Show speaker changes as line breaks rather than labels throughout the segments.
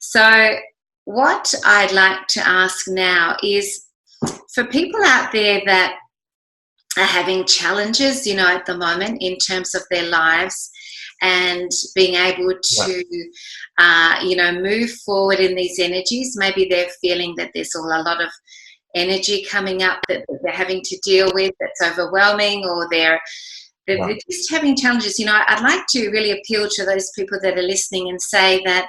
So what I'd like to ask now is for people out there that are having challenges, at the moment in terms of their lives and being able
Yeah.
to, move forward in these energies. Maybe they're feeling that there's a lot of energy coming up that they're having to deal with that's overwhelming, or they're
Yeah.
just having challenges. I'd like to really appeal to those people that are listening and say that,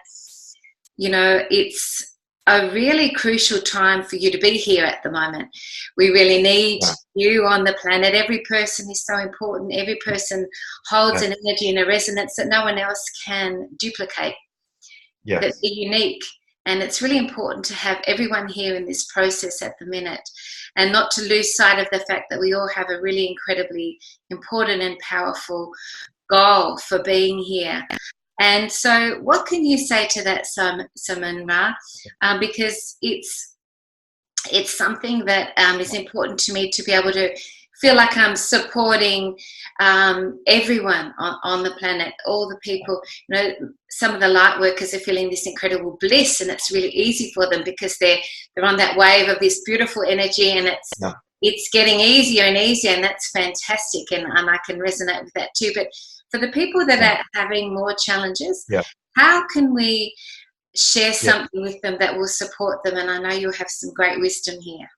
it's a really crucial time for you to be here at the moment. We really need
Yeah.
you on the planet. Every person is so important. Every person holds
Yes.
an energy and a resonance that no one else can duplicate. That
Yes.
they're unique. And it's really important to have everyone here in this process at the minute, and not to lose sight of the fact that we all have a really incredibly important and powerful goal for being here. And so what can you say to that, Siman Ra? Because it's something that is important to me, to be able to feel like I'm supporting everyone on the planet, all the people. Some of the light workers are feeling this incredible bliss, and it's really easy for them because they're on that wave of this beautiful energy, and
Yeah.
it's getting easier and easier, and that's fantastic, and I can resonate with that too. But for the people that
Yeah.
are having more challenges,
Yeah.
how can we share
Yeah.
something with them that will support them? And I know you'll have some great wisdom here.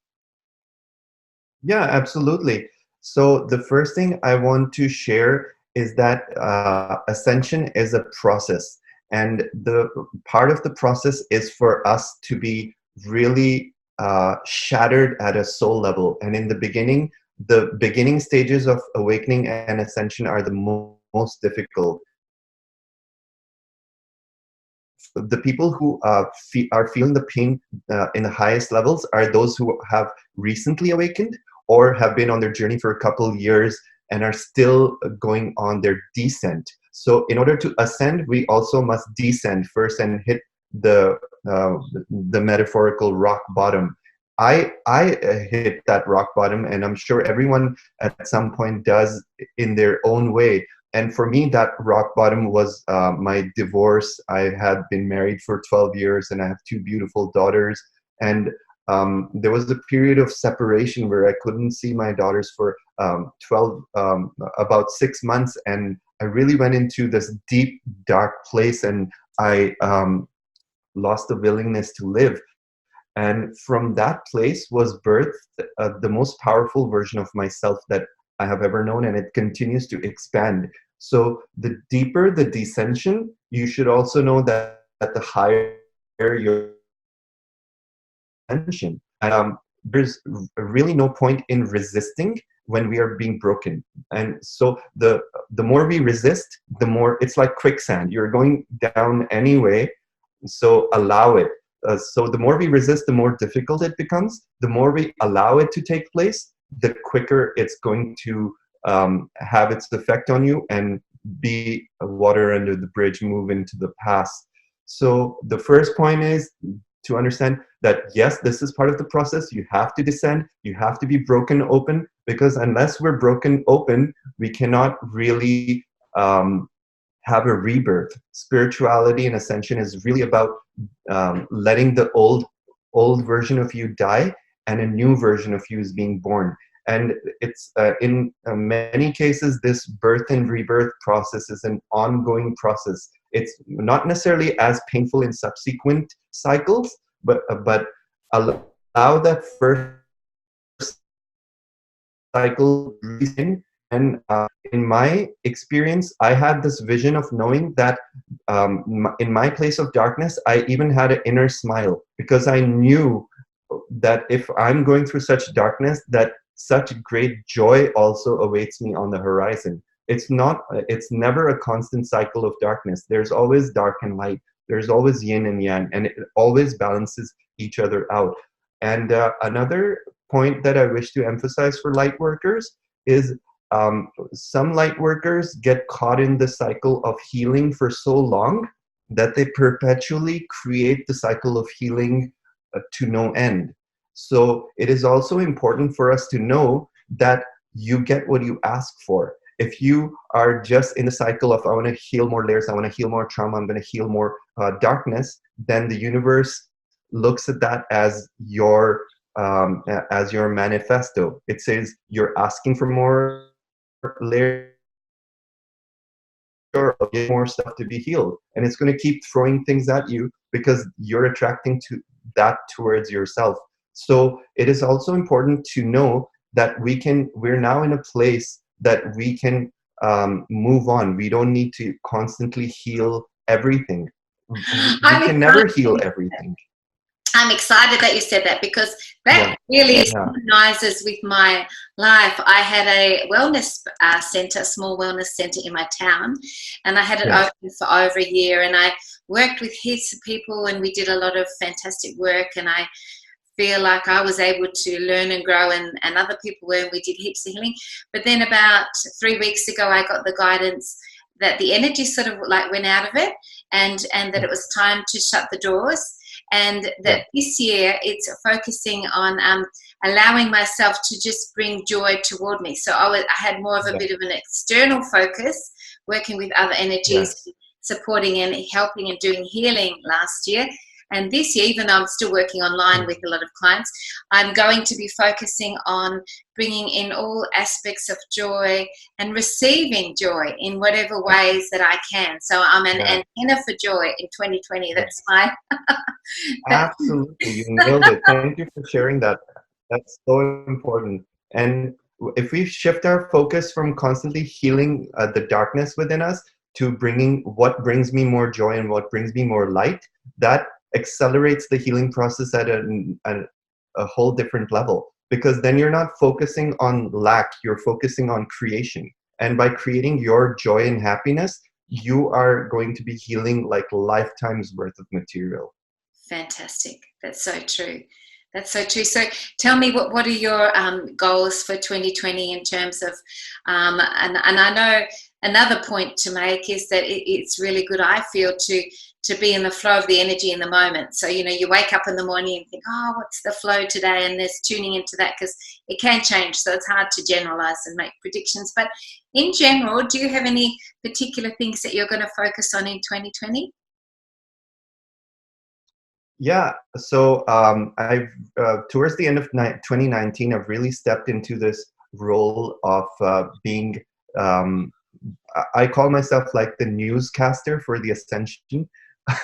Yeah, absolutely. So the first thing I want to share is that ascension is a process, and the part of the process is for us to be really shattered at a soul level. And in the beginning stages of awakening and ascension are the most difficult. The people who are feeling the pain in the highest levels are those who have recently awakened or have been on their journey for a couple years and are still going on their descent. So in order to ascend, we also must descend first and hit the metaphorical rock bottom. I hit that rock bottom, and I'm sure everyone at some point does in their own way. And for me, that rock bottom was my divorce. I had been married for 12 years, and I have two beautiful daughters. And there was a period of separation where I couldn't see my daughters for about 6 months. And I really went into this deep, dark place, and I lost the willingness to live. And from that place was birthed the most powerful version of myself that I have ever known, and it continues to expand. So the deeper the descension, you should also know that the higher your ascension. There's really no point in resisting when we are being broken. And so the more we resist, the more it's like quicksand. You're going down anyway, so allow it. So the more we resist, the more difficult it becomes. The more we allow it to take place, the quicker it's going to have its effect on you and be water under the bridge, move into the past. So the first point is to understand that, yes, this is part of the process. You have to descend. You have to be broken open, because unless we're broken open, we cannot really have a rebirth. Spirituality and ascension is really about letting the old version of you die, and a new version of you is being born. And it's in many cases, this birth and rebirth process is an ongoing process. It's not necessarily as painful in subsequent cycles, but allow that first cycle in. And in my experience, I had this vision of knowing that in my place of darkness, I even had an inner smile, because I knew that if I'm going through such darkness, that such great joy also awaits me on the horizon. It's never a constant cycle of darkness. There's always dark and light. There's always yin and yang, and it always balances each other out. And another point that I wish to emphasize for light workers is some light workers get caught in the cycle of healing for so long that they perpetually create the cycle of healing to no end. So it is also important for us to know that you get what you ask for. If you are just in the cycle of, I want to heal more layers, I want to heal more trauma, I'm going to heal more darkness, then the universe looks at that as your manifesto. It says you're asking for more layers, or more stuff to be healed, and it's going to keep throwing things at you because you're attracting to that towards yourself. So it is also important to know that we're now in a place that we can move on. We don't need to constantly heal everything. We
I'm
can never heal
excited.
everything.
I'm excited that you said that, because that
Yeah,
really
yeah,
synchronizes with my life. I had a wellness center, a small wellness center in my town, and I had it
yes,
open for over a year. And I worked with heaps of people, and we did a lot of fantastic work. And I feel like I was able to learn and grow, and other people were, and we did heaps of healing. But then about 3 weeks ago, I got the guidance that the energy sort of like went out of it, and that it was time to shut the doors, and
yeah,
that this year it's focusing on allowing myself to just bring joy toward me. So I had more of a
yeah,
bit of an external focus, working with other energies,
yes,
supporting and helping and doing healing last year. And this year, even though I'm still working online with a lot of clients, I'm going to be focusing on bringing in all aspects of joy and receiving joy in whatever ways that I can. So I'm an
yeah.
antenna for joy in 2020.
Yeah.
That's my that's
Absolutely, you nailed it. Thank you for sharing that. That's so important. And if we shift our focus from constantly healing the darkness within us to bringing what brings me more joy and what brings me more light, that accelerates the healing process at a whole different level. Because then you're not focusing on lack, you're focusing on creation. And by creating your joy and happiness, you are going to be healing like lifetimes worth of material.
fantastic. That's so true. That's so true. So tell me, what are your goals for 2020 in terms of, and I know another point to make is that it's really good, I feel, to be in the flow of the energy in the moment. So, you wake up in the morning and think, oh, what's the flow today? And there's tuning into that, because it can change. So it's hard to generalize and make predictions. But in general, do you have any particular things that you're going to focus on in 2020?
Yeah, so I've towards the end of 2019, I've really stepped into this role of being. Um, I call myself like the newscaster for the Ascension.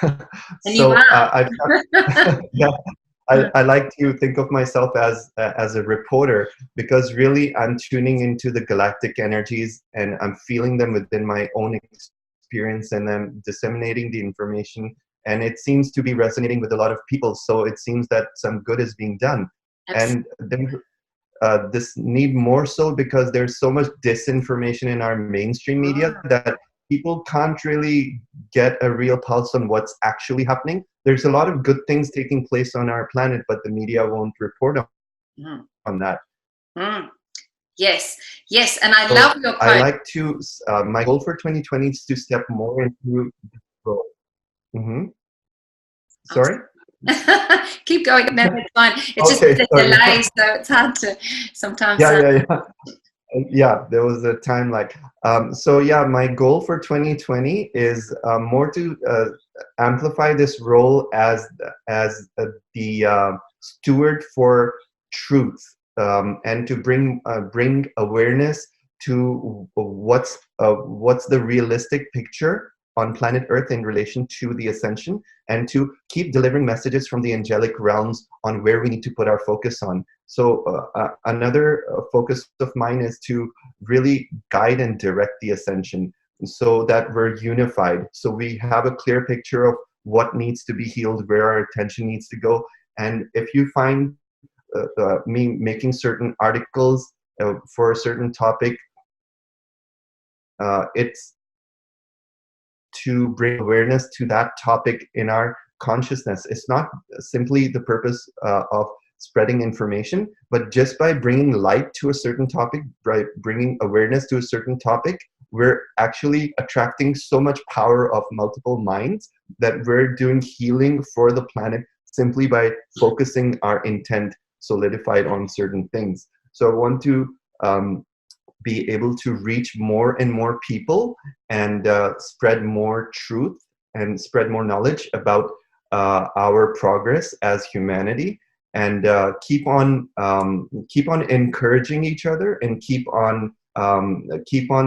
And you
So
are.
yeah, I like to think of myself as a reporter, because really I'm tuning into the galactic energies and I'm feeling them within my own experience, and I'm disseminating the information, and it seems to be resonating with a lot of people, so it seems that some good is being done. And then this need more so because there's so much disinformation in our mainstream media that people can't really get a real pulse on what's actually happening. There's a lot of good things taking place on our planet, but the media won't report
Mm,
on that.
mm. Yes, yes, and I love
So
your
I
quote.
like to, my goal for 2020 is to step more into this role. Hmm.
I'm
Sorry?
keep going. No, that's fine. It's just
Okay,
a
sorry.
delay, so it's hard to sometimes.
Yeah, yeah, yeah. Yeah, there was a time like so yeah, my goal for 2020 is more to amplify this role as the steward for truth, and to bring awareness to what's the realistic picture on planet Earth in relation to the Ascension, and to keep delivering messages from the angelic realms on where we need to put our focus on. So another focus of mine is to really guide and direct the Ascension so that we're unified. So we have a clear picture of what needs to be healed, where our attention needs to go. And if you find me making certain articles for a certain topic, it's to bring awareness to that topic in our consciousness. It's not simply the purpose of spreading information, but just by bringing light to a certain topic, by bringing awareness to a certain topic, we're actually attracting so much power of multiple minds that we're doing healing for the planet simply by focusing our intent solidified on certain things. So I want to be able to reach more and more people and spread more truth and spread more knowledge about our progress as humanity, and keep on encouraging each other, and keep on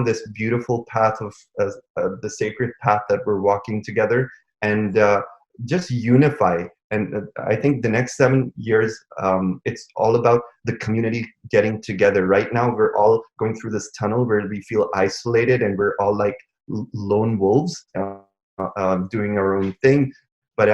this beautiful path of the sacred path that we're walking together, and just unify. And I think the next 7 years, it's all about the community getting together. Right now, we're all going through this tunnel where we feel isolated, and we're all like lone wolves doing our own thing. But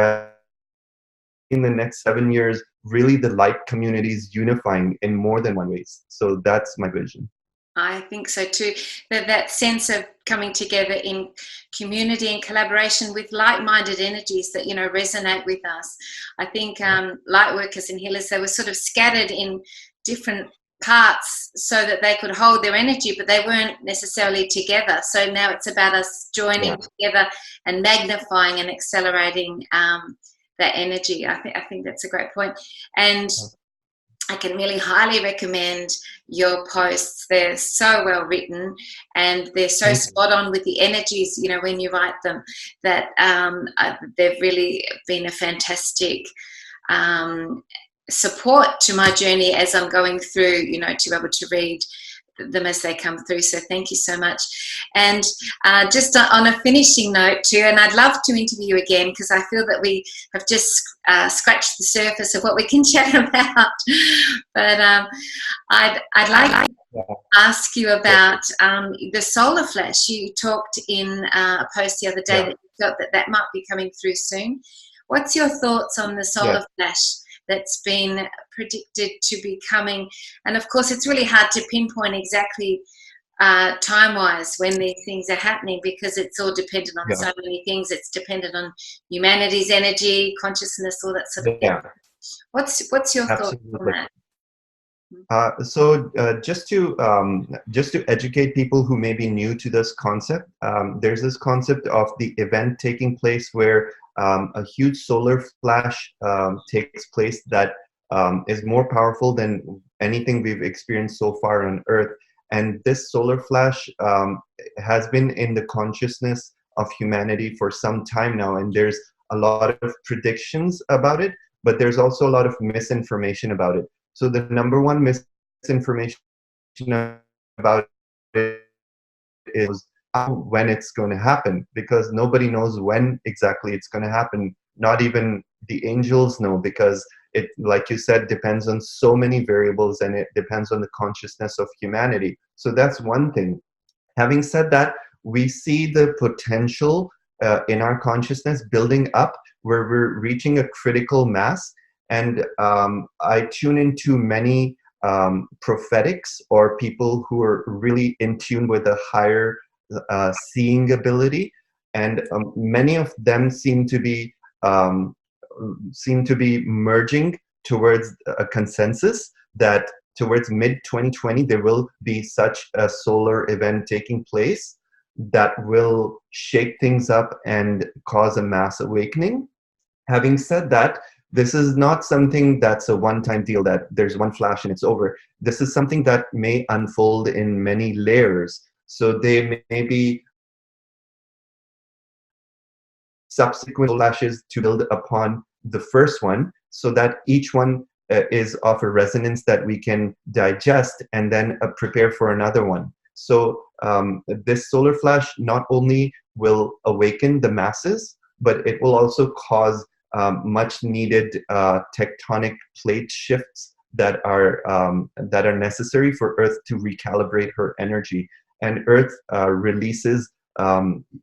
in the next 7 years, really the light community is unifying in more than one ways. So that's my vision.
I think so too. That sense of coming together in community and collaboration with like-minded energies that, you know, resonate with us. I think light workers and healers, they were sort of scattered in different parts so that they could hold their energy, but they weren't necessarily together. So now it's about us joining together and magnifying and accelerating that energy. I think that's a great point. And I can really highly recommend your posts. They're so well written, and they're so spot on with the energies, you know, when you write them, that they've really been a fantastic support to my journey as I'm going through, you know, to be able to read them as they come through. So thank you so much. And just on a finishing note too, and I'd love to interview you again, because I feel that we have just scratched the surface of what we can chat about. But I'd like to ask you about the solar flash. You talked in a post the other day that you felt that might be coming through soon. What's your thoughts on the solar flash that's been predicted to be coming? And of course, it's really hard to pinpoint exactly time-wise when these things are happening, because it's all dependent on so many things. It's dependent on humanity's energy, consciousness, all that sort of thing. What's your thoughts on that?
So just to educate people who may be new to this concept, there's this concept of the event taking place where a huge solar flash takes place that is more powerful than anything we've experienced so far on Earth. And this solar flash has been in the consciousness of humanity for some time now, and there's a lot of predictions about it, but there's also a lot of misinformation about it. So the number one misinformation about it is when it's going to happen, because nobody knows when exactly it's going to happen. Not even the angels know, because it, like you said, depends on so many variables, and it depends on the consciousness of humanity. So that's one thing. Having said that, we see the potential in our consciousness building up where we're reaching a critical mass. And I tune into many prophetics, or people who are really in tune with a higher seeing ability, and many of them seem to be merging towards a consensus that towards mid-2020 there will be such a solar event taking place that will shake things up and cause a mass awakening. Having said that, this is not something that's a one-time deal, that there's one flash and it's over. This is something that may unfold in many layers. So they may be subsequent flashes to build upon the first one, so that each one is of a resonance that we can digest and then prepare for another one. So this solar flash not only will awaken the masses, but it will also cause much needed tectonic plate shifts that are necessary for Earth to recalibrate her energy. And Earth releases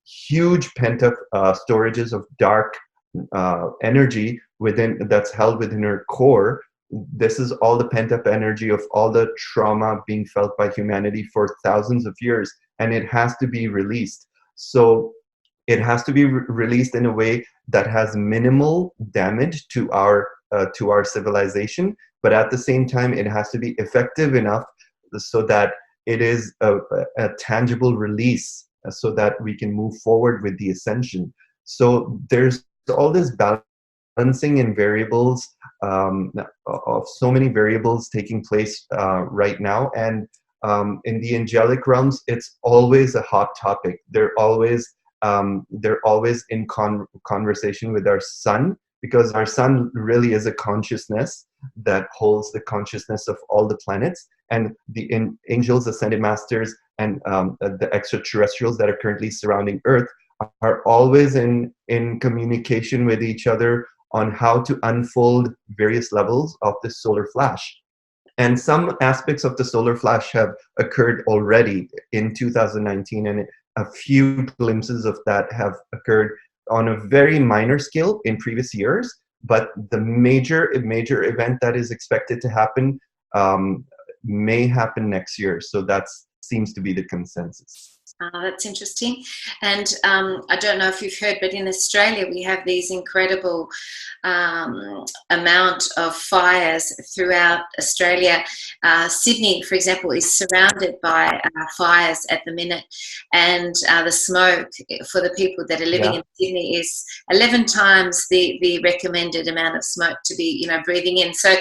huge pent-up storages of dark energy that's held within her core. This is all the pent-up energy of all the trauma being felt by humanity for thousands of years, and it has to be released. So it has to be released in a way that has minimal damage to our civilization, but at the same time, it has to be effective enough so that it is a tangible release, so that we can move forward with the ascension. So there's all this balancing and variables of so many variables taking place right now, and in the angelic realms, it's always a hot topic. They're always in conversation with our sun, because our sun really is a consciousness that holds the consciousness of all the planets, and the angels, ascended masters, and the extraterrestrials that are currently surrounding Earth are always in communication with each other on how to unfold various levels of the solar flash. And some aspects of the solar flash have occurred already in 2019, and a few glimpses of that have occurred on a very minor scale in previous years. But the major event that is expected to happen may happen next year. So that seems to be the consensus.
That's interesting. And I don't know if you've heard, but in Australia we have these incredible amount of fires throughout Australia. Sydney, for example, is surrounded by fires at the minute, and the smoke for the people that are living in Sydney is 11 times the recommended amount of smoke to be, breathing in. So,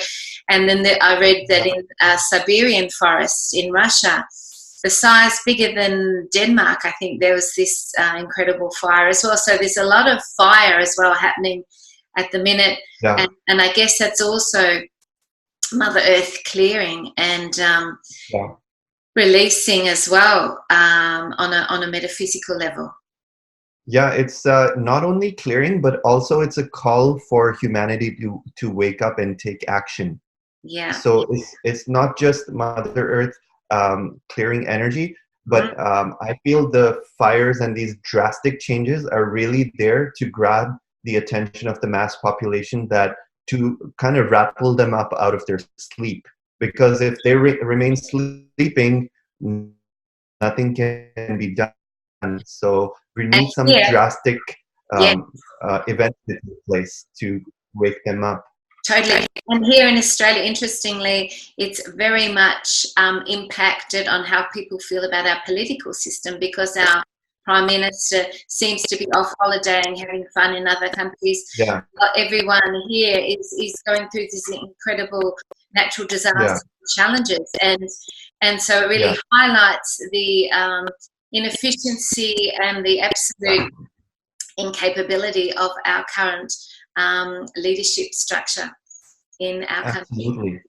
and then I read that in Siberian forests in Russia, the size bigger than Denmark, I think there was this incredible fire as well. So there's a lot of fire as well happening at the minute. Yeah. And I guess that's also Mother Earth clearing and releasing as well on a metaphysical level.
Yeah, it's not only clearing, but also it's a call for humanity to wake up and take action.
Yeah.
So it's not just Mother Earth clearing energy, but I feel the fires and these drastic changes are really there to grab the attention of the mass population, that to kind of rattle them up out of their sleep. Because if they remain sleeping, nothing can be done. So we need some drastic events to take place to wake them up.
Totally. And here in Australia, interestingly, it's very much impacted on how people feel about our political system, because our Prime Minister seems to be off holidaying, having fun in other countries.
Yeah.
Everyone here is going through these incredible natural disaster challenges. And so it really highlights the inefficiency and the absolute incapability of our current leadership structure in our country.
Absolutely.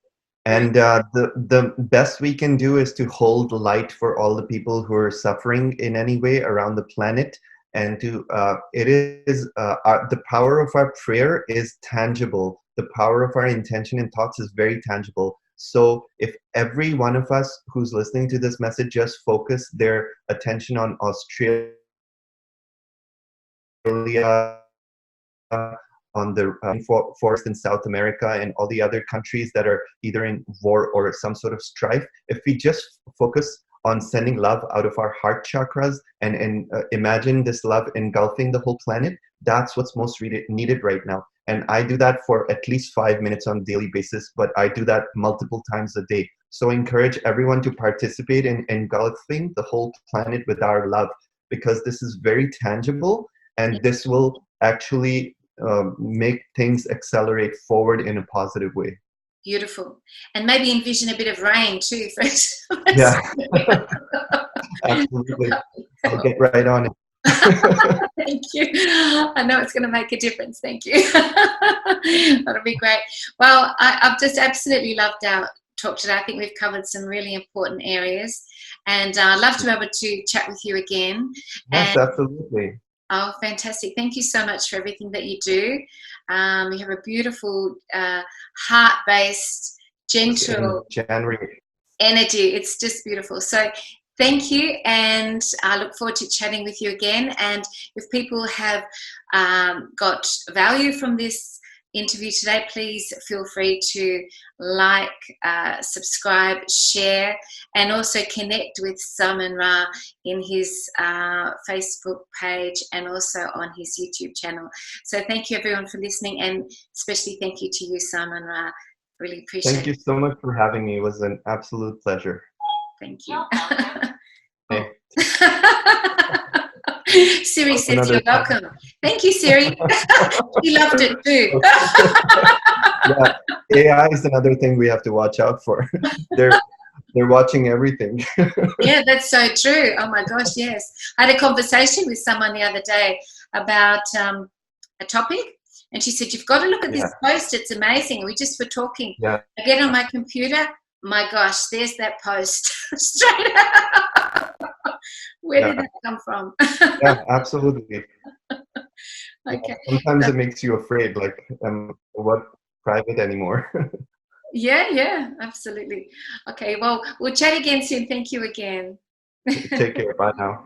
And the best we can do is to hold light for all the people who are suffering in any way around the planet. And to the power of our prayer is tangible. The power of our intention and thoughts is very tangible. So if every one of us who's listening to this message just focus their attention on Australia, on the forest in South America and all the other countries that are either in war or some sort of strife, if we just focus on sending love out of our heart chakras and imagine this love engulfing the whole planet, that's what's most needed right now. And I do that for at least 5 minutes on a daily basis, but I do that multiple times a day. So I encourage everyone to participate in engulfing the whole planet with our love, because this is very tangible, and this will actually make things accelerate forward in a positive way.
Beautiful. And maybe envision a bit of rain too.
Yeah, absolutely. I'll get right on it.
Thank you. I know it's going to make a difference. Thank you. That'll be great. Well, I've just absolutely loved our talk today. I think we've covered some really important areas, and I'd love to be able to chat with you again.
Yes, absolutely.
Oh, fantastic. Thank you so much for everything that you do. You have a beautiful, heart-based, gentle energy. It's just beautiful. So thank you, and I look forward to chatting with you again. And if people have got value from this interview today, please feel free to like, subscribe, share, and also connect with Siman Ra in his Facebook page and also on his YouTube channel. So thank you everyone for listening, and especially thank you to you, Siman Ra. Really appreciate it.
Thank you so much for having me. It was an absolute pleasure.
Thank you.
Hey.
Siri says you're welcome. Thank you, Siri. She loved it too.
Yeah, AI is another thing we have to watch out for. They're They're watching everything.
Yeah, that's so true. Oh my gosh, yes. I had a conversation with someone the other day about a topic, and she said, "You've got to look at
Yeah,
this post. It's amazing." We just were talking.
yeah,
I get on my computer. My gosh, there's that post straight up. Where
yeah,
did that come from?
yeah, absolutely. Yeah,
Okay.
sometimes
So,
it makes you afraid, like, what private anymore?
yeah, yeah, absolutely. Okay, well, we'll chat again soon. Thank you again.
Take care. Bye now.